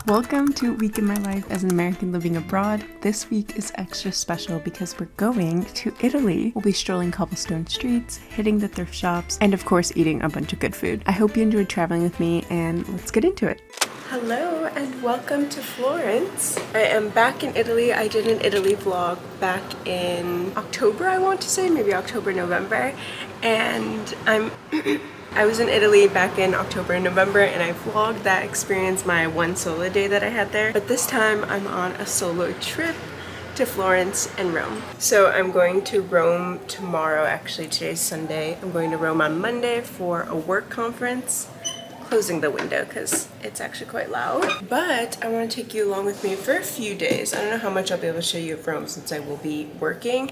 Welcome to Week in My Life as an American living abroad. This week is extra special because we're going to Italy. We'll be strolling cobblestone streets, hitting the thrift shops, and of course eating a bunch of good food. I hope you enjoyed traveling with me, and let's get into it. Hello and welcome to Florence. I am back in Italy. I did an Italy vlog back in October, I want to say, maybe October, November, and I was in Italy back in October and November, and I vlogged that experience, my one solo day that I had there. But this time I'm on a solo trip to Florence and Rome. So I'm going to Rome tomorrow. Actually, today's Sunday. I'm going to Rome on Monday for a work conference. Closing the window because it's actually quite loud. But I want to take you along with me for a few days. I don't know how much I'll be able to show you of Rome since I will be working.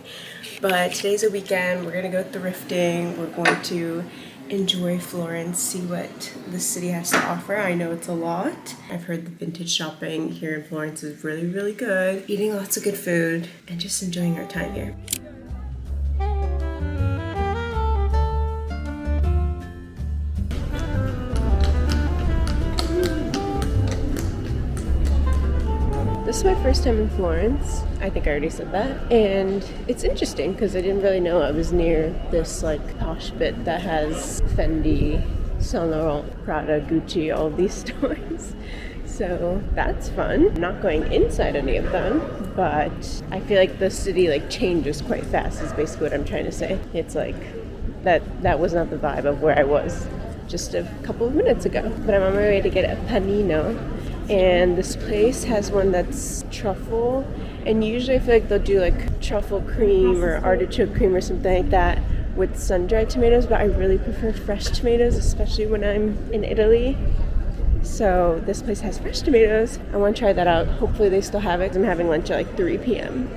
But today's a weekend. We're going to go thrifting. We're going to enjoy Florence, see what the city has to offer. I know it's a lot. I've heard the vintage shopping here in Florence is really, really good. Eating lots of good food and just enjoying our time here. This is my first time in Florence. I think I already said that. And it's interesting because I didn't really know I was near this like posh bit that has Fendi, Saint Laurent, Prada, Gucci, all of these stores. So that's fun. I'm not going inside any of them, but I feel like the city like changes quite fast is basically what I'm trying to say. It's like that was not the vibe of where I was just a couple of minutes ago. But I'm on my way to get a panino. And this place has one that's truffle, and usually I feel like they'll do like truffle cream or artichoke cream or something like that with sun-dried tomatoes, but I really prefer fresh tomatoes, especially when I'm in Italy. So this place has fresh tomatoes. I want to try that out. Hopefully they still have it. I'm having lunch at like 3 p.m.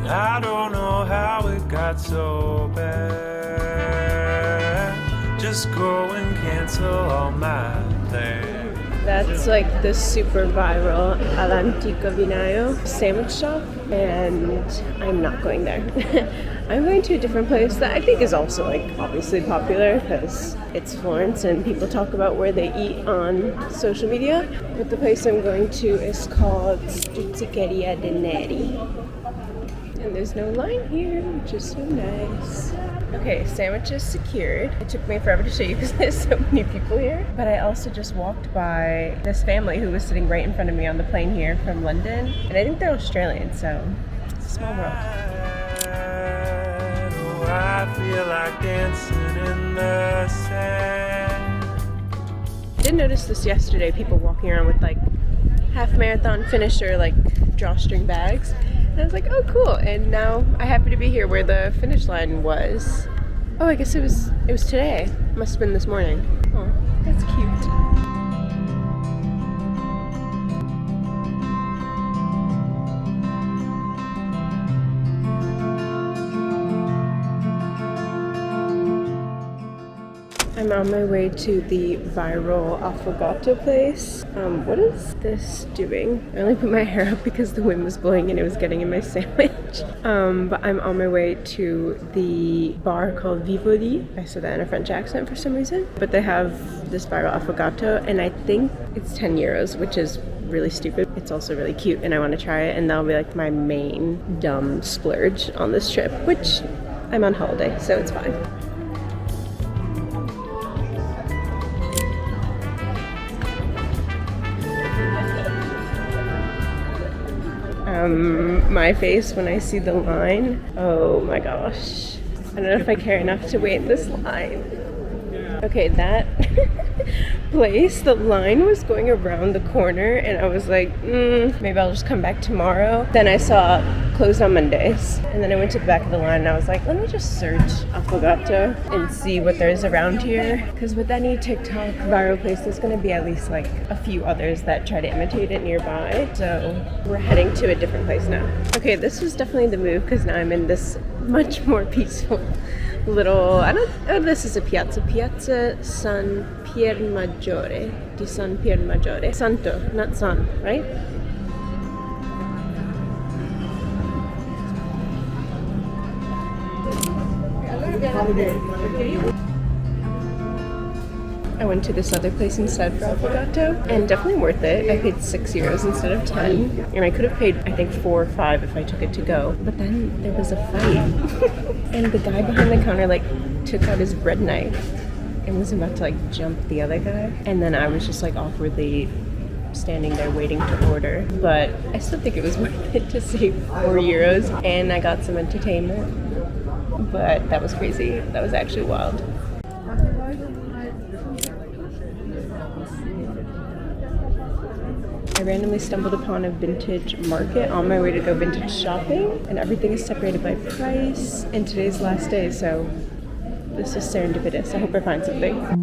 I don't know how it got so bad. Just go and cancel all my plans. That's like the super viral All'Antico Vinaio sandwich shop, and I'm not going there. I'm going to a different place that I think is also like obviously popular because it's Florence and people talk about where they eat on social media. But the place I'm going to is called Stuzzicheria de Neri. And there's no line here, which is so nice. Okay, sandwich is secured. It took me forever to show you because there's so many people here. But I also just walked by this family who was sitting right in front of me on the plane here from London. And I think they're Australian, so it's a small world. Oh, I feel like dancing in the sand. I did notice this yesterday, people walking around with like half marathon finisher, like drawstring bags. And I was like, oh, cool. And now I happen to be here where the finish line was. Oh, I guess it was today. Must have been this morning. Oh, that's cute. I'm on my way to the viral affogato place. What is this doing? I only put my hair up because the wind was blowing and it was getting in my sandwich. But I'm on my way to the bar called Vivoli. I said that in a French accent for some reason. But they have this viral affogato, and I think it's 10 euros, which is really stupid. It's also really cute, and I want to try it, and that'll be like my main dumb splurge on this trip, which I'm on holiday, so it's fine. My face when I see the line, oh my gosh. I don't know if I care enough to wait in this line. Okay, that place, the line was going around the corner, and I was like, maybe I'll just come back tomorrow. Then I saw closed on Mondays, and then I went to the back of the line and I was like, let me just search affogato and see what there is around here, because with any TikTok viral place there's going to be at least like a few others that try to imitate it nearby. So we're heading to a different place now. Okay, this was definitely the move because now I'm in this much more peaceful little, this is a Piazza San Piermaggiore, di San Piermaggiore. Santo, not San, right? I went to this other place instead for affogato, and definitely worth it. I paid €6 instead of 10, and I could have paid, I think, 4 or 5 if I took it to go. But then there was a fight, and the guy behind the counter like took out his bread knife and was about to like jump the other guy, and then I was just like awkwardly standing there waiting to order. But I still think it was worth it to save €4, and I got some entertainment. But that was crazy. That was actually wild. I randomly stumbled upon a vintage market on my way to go vintage shopping, and everything is separated by price, and today's last day, so this is serendipitous. I hope I find something.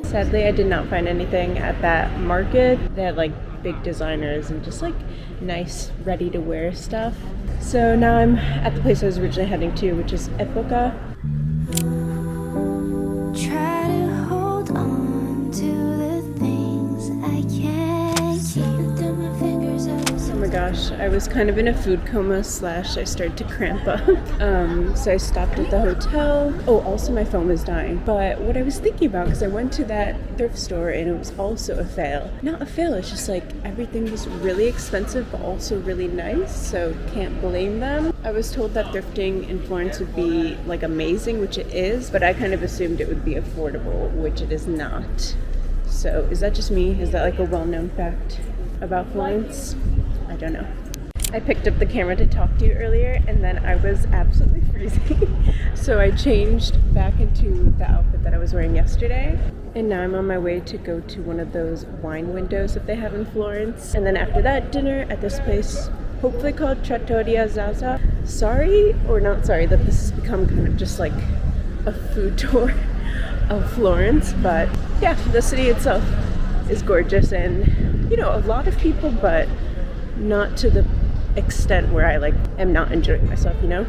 Sadly, I did not find anything at that market. They had like big designers and just like nice ready-to-wear stuff. So now I'm at the place I was originally heading to, which is Epoca. Try to hold on to the things I can't keep. Oh my gosh, I was kind of in a food coma / I started to cramp up. So I stopped at the hotel. Oh, also my phone was dying. But what I was thinking about, because I went to that thrift store and it was also a fail. Not a fail, it's just like everything was really expensive but also really nice, so can't blame them. I was told that thrifting in Florence would be like amazing, which it is, but I kind of assumed it would be affordable, which it is not. So is that just me? Is that like a well-known fact about Florence? I don't know. I picked up the camera to talk to you earlier, and then I was absolutely freezing. So I changed back into the outfit that I was wearing yesterday. And now I'm on my way to go to one of those wine windows that they have in Florence. And then after that, dinner at this place, hopefully called Trattoria Zaza. Sorry, or not sorry, that this has become kind of just like a food tour of Florence. But yeah, the city itself is gorgeous, and you know, a lot of people, but not to the extent where I like am not enjoying myself, you know?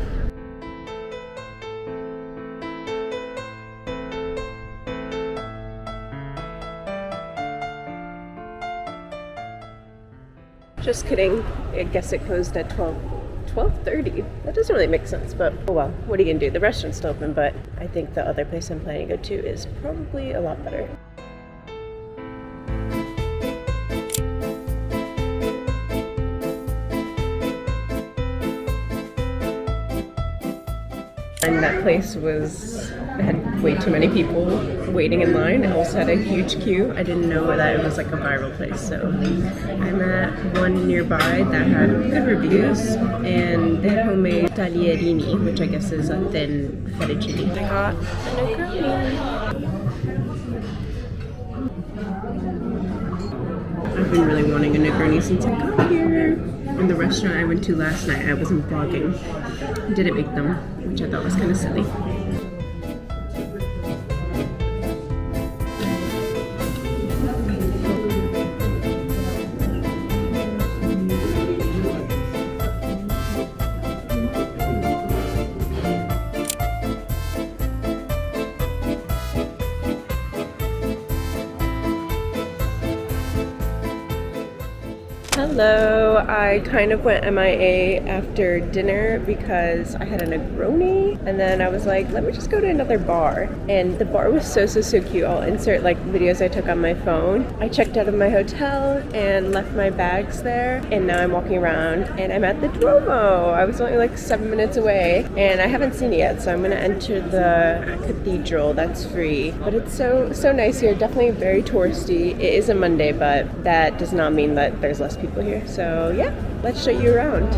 Just kidding. I guess it closed at 12:30. That doesn't really make sense, but oh well, what are you gonna do? The restaurant's still open, but I think the other place I'm planning to go to is probably a lot better. And that place had way too many people waiting in line. It also had a huge queue. I didn't know that it was like a viral place. So I'm at one nearby that had good reviews, and they had homemade taglierini, which I guess is a thin fettuccine. I got a Negroni. I've been really wanting a Negroni since I got here. In the restaurant I went to last night, I wasn't vlogging. Didn't make them, which I thought was kind of silly. Hello, I kind of went MIA after dinner because I had a Negroni, and then I was like, let me just go to another bar. And the bar was so cute. I'll insert like videos I took on my phone. I checked out of my hotel and left my bags there, and now I'm walking around and I'm at the Duomo. I was only like 7 minutes away and I haven't seen it yet, so I'm gonna enter the cathedral. That's free, but it's so nice here. Definitely very touristy. It is a Monday, but that does not mean that there's less people here. So yeah, let's show you around.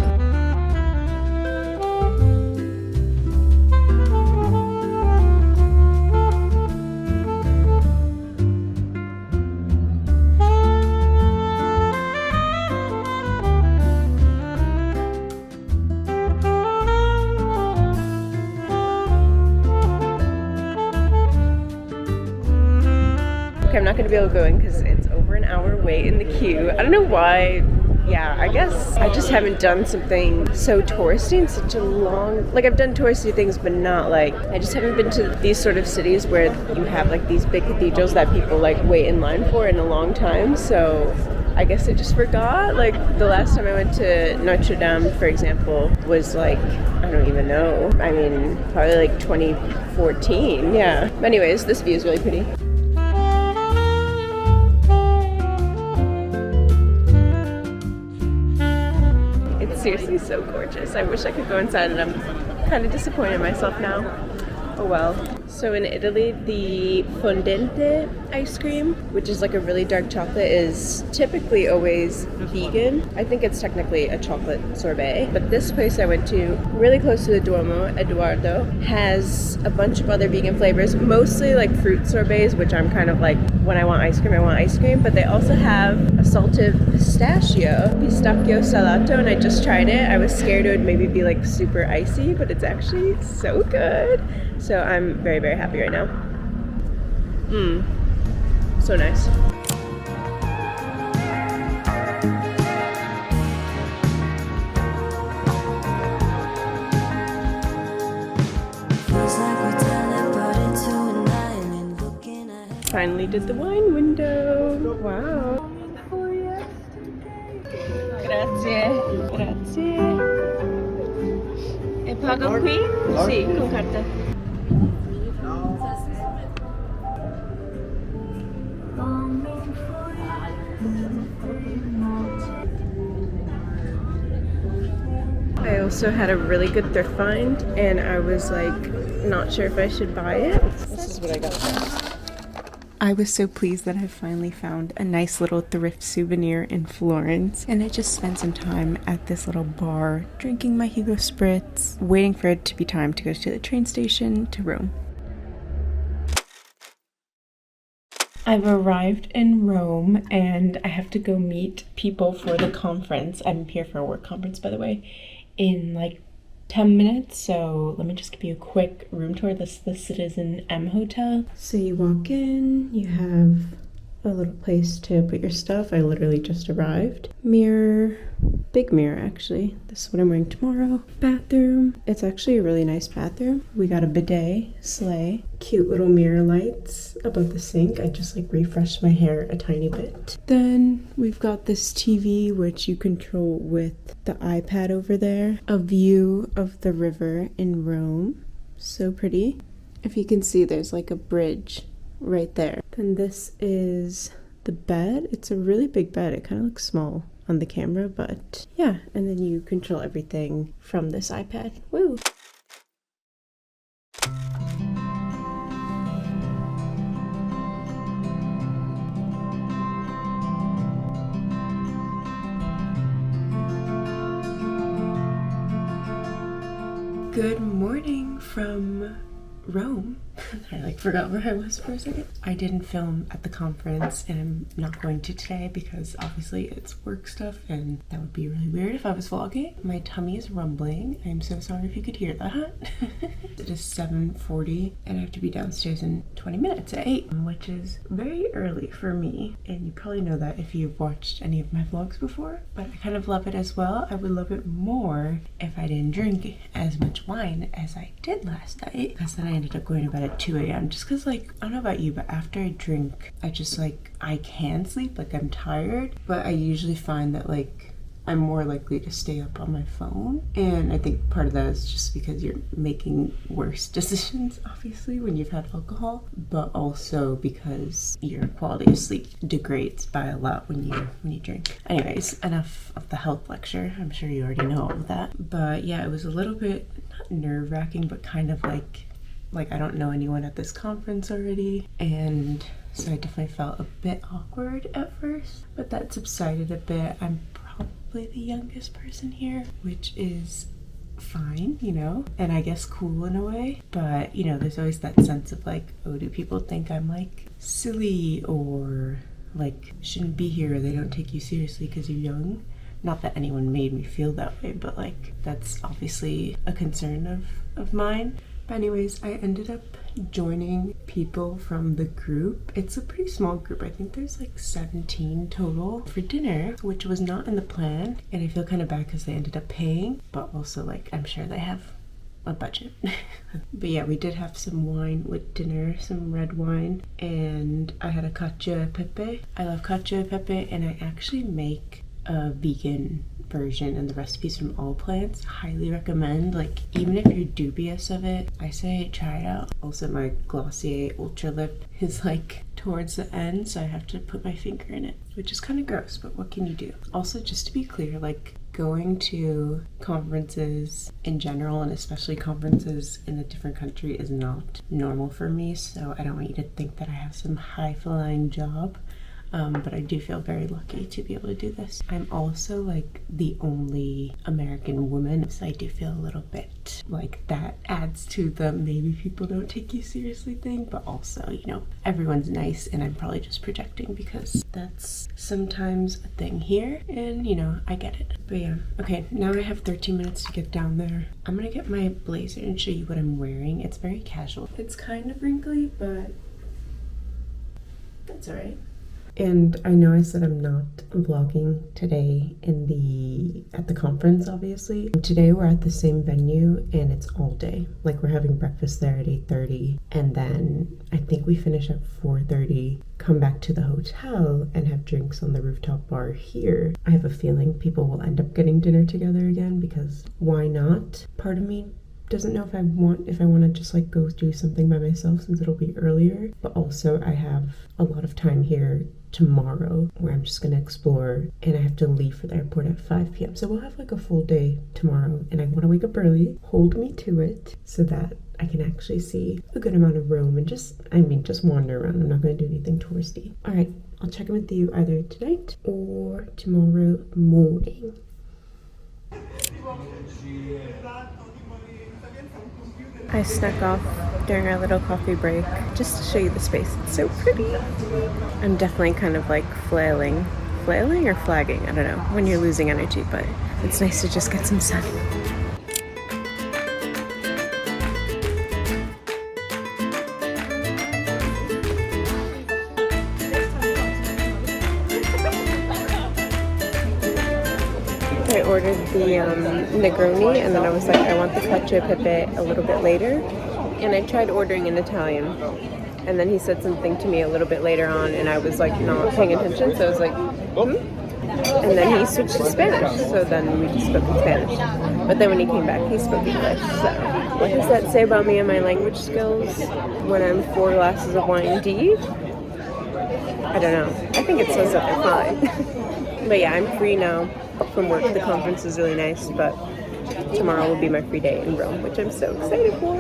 Okay, I'm not gonna be able to go in because it's over an hour wait in the queue. I don't know why. Yeah, I guess I just haven't done something so touristy in such a long... Like, I've done touristy things, but not like... I just haven't been to these sort of cities where you have like these big cathedrals that people like wait in line for in a long time. So I guess I just forgot. Like, the last time I went to Notre Dame, for example, was like, I don't even know. I mean, probably like 2014. Yeah. But anyways, this view is really pretty. Seriously so gorgeous. I wish I could go inside, and I'm kind of disappointed in myself now. Oh well. So in Italy, the fondente ice cream, which is like a really dark chocolate, is typically always vegan. I think it's technically a chocolate sorbet, but this place I went to, really close to the Duomo, Eduardo, has a bunch of other vegan flavors, mostly like fruit sorbets, which I'm kind of like, when I want ice cream, but they also have a salted pistachio salato, and I just tried it. I was scared it would maybe be like super icy, but it's actually so good. So I'm very, very happy right now. So nice. Finally did the wine window. Wow. Grazie. Grazie. E pago qui? Sì, con carta. I also had a really good thrift find, and I was like not sure if I should buy it. This is what I got. I was so pleased that I finally found a nice little thrift souvenir in Florence, and I just spent some time at this little bar drinking my Hugo Spritz, waiting for it to be time to go to the train station to Rome. I've arrived in Rome, and I have to go meet people for the conference. I'm here for a work conference, by the way, in like 10 minutes, so let me just give you a quick room tour. This is the Citizen M Hotel. So you walk in, you have a little place to put your stuff. I literally just arrived. Mirror, big mirror actually. This is what I'm wearing tomorrow. Bathroom. It's actually a really nice bathroom. We got a bidet, slay. Cute little mirror lights above the sink. I just like refreshed my hair a tiny bit. Then we've got this TV which you control with the iPad over there. A view of the river in Rome. So pretty. If you can see, there's like a bridge right there. Then this is the bed. It's a really big bed. It kind of looks small on the camera, but yeah. And then you control everything from this iPad. Woo! Good morning from Rome. I forgot where I was for a second. I didn't film at the conference, and I'm not going to today because obviously it's work stuff and that would be really weird if I was vlogging. My tummy is rumbling. I'm so sorry if you could hear that. It is 7:40 and I have to be downstairs in 20 minutes at 8, which is very early for me. And you probably know that if you've watched any of my vlogs before, but I kind of love it as well. I would love it more if I didn't drink as much wine as I did last night, because then I ended up going to bed at 2 a.m. just because, like, I don't know about you, but after I drink, I just, like, I can sleep, like, I'm tired, but I usually find that, like, I'm more likely to stay up on my phone. And I think part of that is just because you're making worse decisions, obviously, when you've had alcohol, but also because your quality of sleep degrades by a lot when you drink. Anyways, enough of the health lecture. I'm sure you already know all of that. But yeah, it was a little bit, not nerve-wracking, but kind of like I don't know anyone at this conference already, and so I definitely felt a bit awkward at first, but that subsided a bit. I'm probably the youngest person here, which is fine, you know, and I guess cool in a way, but you know, there's always that sense of like, oh, do people think I'm like silly or like shouldn't be here, or they don't take you seriously because you're young? Not that anyone made me feel that way, but like that's obviously a concern of mine. But anyways, I ended up joining people from the group. It's a pretty small group. I think there's like 17 total for dinner, which was not in the plan. And I feel kind of bad because they ended up paying, but also like I'm sure they have a budget. But yeah, we did have some wine with dinner, some red wine, and I had a cacio e pepe. I love cacio e pepe, and I actually make a vegan version, and the recipe's from all plants. Highly recommend. Like, even if you're dubious of it, I say try it out. Also, my Glossier Ultra Lip is like towards the end, so I have to put my finger in it, which is kind of gross, but what can you do? Also, just to be clear, like, going to conferences in general, and especially conferences in a different country, is not normal for me, so I don't want you to think that I have some high-flying job. But I do feel very lucky to be able to do this. I'm also like the only American woman, so I do feel a little bit like that adds to the maybe people don't take you seriously thing, but also, you know, everyone's nice, and I'm probably just projecting because that's sometimes a thing here, and you know, I get it. But yeah, okay, now I have 13 minutes to get down there. I'm gonna get my blazer and show you what I'm wearing. It's very casual. It's kind of wrinkly, but that's all right. And I know I said I'm not vlogging today at the conference, obviously. Today we're at the same venue, and it's all day. Like, we're having breakfast there at 8:30, and then I think we finish at 4:30, come back to the hotel, and have drinks on the rooftop bar here. I have a feeling people will end up getting dinner together again, because why not? Part of me doesn't know if I want to just like go do something by myself, since it'll be earlier, but also I have a lot of time here tomorrow where I'm just gonna explore, and I have to leave for the airport at 5 p.m. So we'll have like a full day tomorrow, and I want to wake up early. Hold me to it so that I can actually see a good amount of Rome and just wander around. I'm not gonna do anything touristy. All right, I'll check in with you either tonight or tomorrow morning. I snuck off during our little coffee break just to show you the space. It's so pretty. I'm definitely kind of like flailing or flagging, I don't know, when you're losing energy, but it's nice to just get some sun. I ordered the Negroni, and then I was like, I want the cacio e pepe a little bit later. And I tried ordering in Italian, and then he said something to me a little bit later on, and I was like not paying attention, so I was like, And then he switched to Spanish, so then we just spoke in Spanish. But then when he came back, he spoke English. So what does that say about me and my language skills when I'm 4 glasses of wine deep? I don't know. I think it says that they're fine. But yeah, I'm free now from work. The conference is really nice, but tomorrow will be my free day in Rome, which I'm so excited for.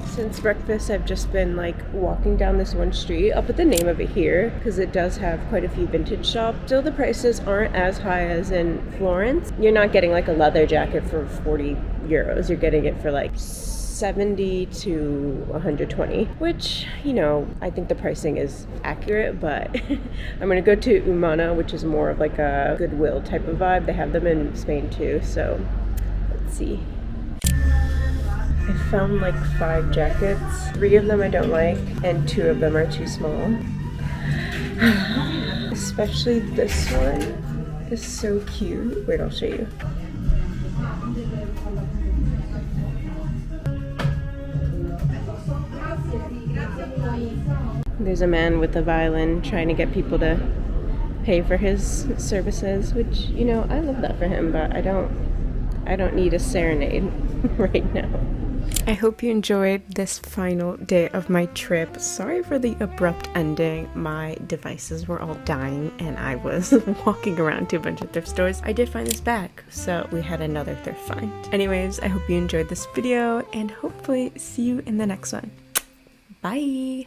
Since breakfast, I've just been like walking down this one street. I'll put the name of it here because it does have quite a few vintage shops. Still, the prices aren't as high as in Florence. You're not getting like a leather jacket for 40 euros. You're getting it for like 70 to 120, which, you know, I think the pricing is accurate, but I'm gonna go to Umana, which is more of like a Goodwill type of vibe. They have them in Spain too, so let's see. I found like 5 jackets. 3 of them I don't like, and 2 of them are too small. Especially this one is so cute. Wait, I'll show you. There's a man with a violin trying to get people to pay for his services, which, you know, I love that for him, but I don't need a serenade right now. I hope you enjoyed this final day of my trip. Sorry for the abrupt ending. My devices were all dying and I was walking around to a bunch of thrift stores. I did find this bag, so we had another thrift find. Anyways, I hope you enjoyed this video and hopefully see you in the next one. Bye!